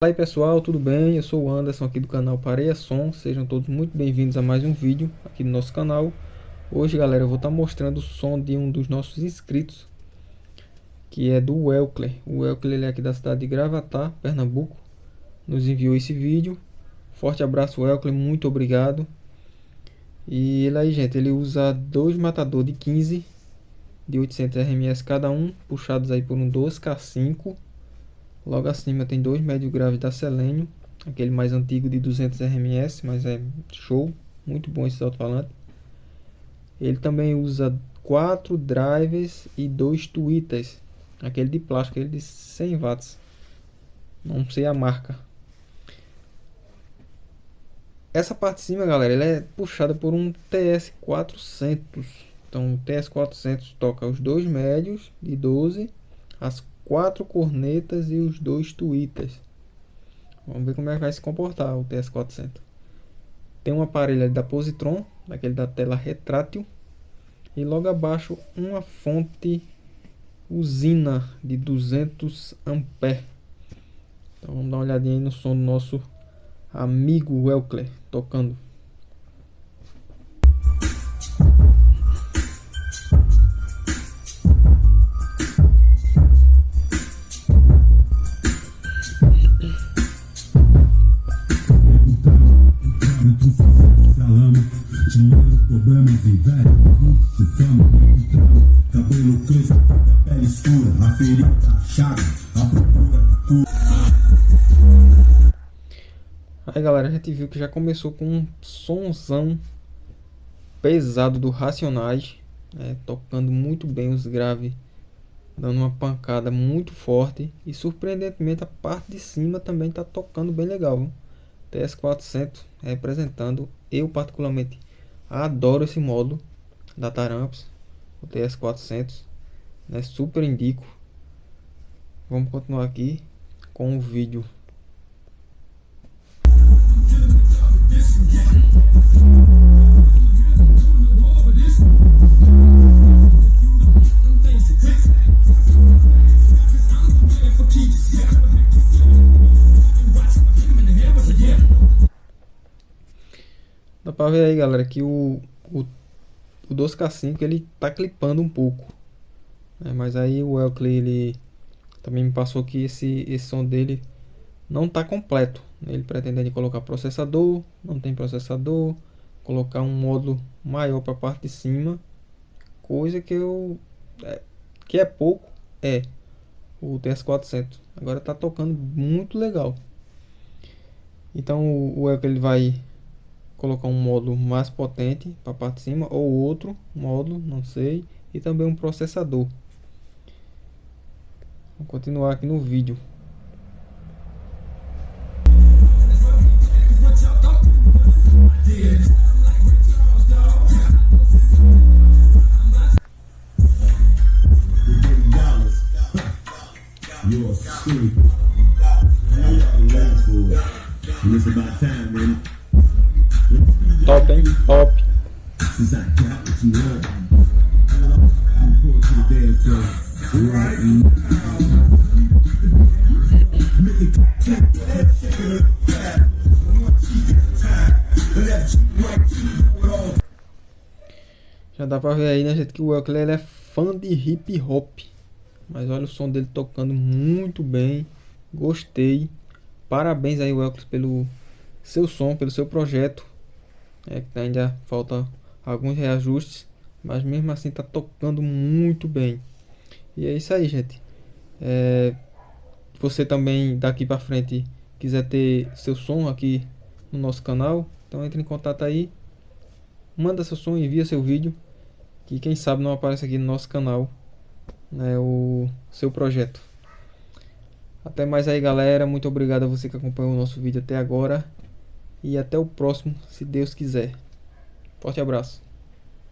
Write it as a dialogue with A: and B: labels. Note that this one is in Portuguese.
A: Fala aí pessoal, tudo bem? Eu sou o Anderson aqui do canal Pareia Som. Sejam todos muito bem-vindos a mais um vídeo aqui no nosso canal. Hoje, galera, eu vou estar mostrando o som de um dos nossos inscritos, que é do Welkler. O Welkler, ele é aqui da cidade de Gravatá, Pernambuco. Nos enviou esse vídeo. Forte abraço, Welkler, muito obrigado. E ele aí, gente, ele usa dois matador de 15 de 800 RMS cada um, puxados aí por um 12K5. Logo acima tem dois médio graves da Selênio, aquele mais antigo de 200 RMS, mas é show, muito bom esse alto-falante. Ele também usa quatro drivers e dois tweeters, aquele de plástico, aquele de 100 watts, não sei a marca. Essa parte de cima, galera, ele é puxada por um TS400. Então o TS400 toca os dois médios de 12, as quatro cornetas e os dois tweeters. Vamos ver como é que vai se comportar o TS400. Tem um aparelho da Positron, daquele da tela retrátil, e logo abaixo uma fonte usina de 200 ampere. Então vamos dar uma olhadinha aí no som do nosso amigo Welkler tocando.
B: Problemas de velho, de fama, cabelo crespo, pele escura, a ferida, a chaga, a procura da cura.
A: Aí galera, a gente viu que já começou com um sonzão pesado do Racionais, tocando muito bem os graves, dando uma pancada muito forte, e surpreendentemente a parte de cima também está tocando bem legal, viu? TS400 representando. Eu particularmente adoro esse módulo da Taramps, o TS400, né? Super indico. Vamos continuar aqui com o vídeo. Dá pra ver aí, galera, que o 12K5 ele tá clipando um pouco, né? Mas aí o Welkler ele também me passou que esse som dele não tá completo. Ele pretende colocar processador, não tem processador, colocar um módulo maior para a parte de cima, coisa que que é pouco, é o TS400. Agora tá tocando muito legal. Então o Welkler ele vai colocar um módulo mais potente para a parte de cima, ou outro módulo, não sei, e também um processador. Vamos continuar aqui no vídeo.
B: You're stupid. And it's about time, man.
A: Top, hein? Top.
B: Since I got what you want, I'm going to the dance floor. Right.
A: Já dá pra ver aí, né, gente, que o Welkler ele é fã de hip hop. Mas olha o som dele tocando muito bem. Gostei. Parabéns aí, Welkler, pelo seu som, pelo seu projeto. Que ainda falta alguns reajustes, mas mesmo assim tá tocando muito bem. E é isso aí, gente. Você também daqui para frente quiser ter seu som aqui no nosso canal, então entre em contato aí, manda seu som, envia seu vídeo, que quem sabe não aparece aqui no nosso canal, né, o seu projeto. Até mais aí, galera. Muito obrigado a você que acompanhou o nosso vídeo até agora. E até o próximo, se Deus quiser. Forte abraço.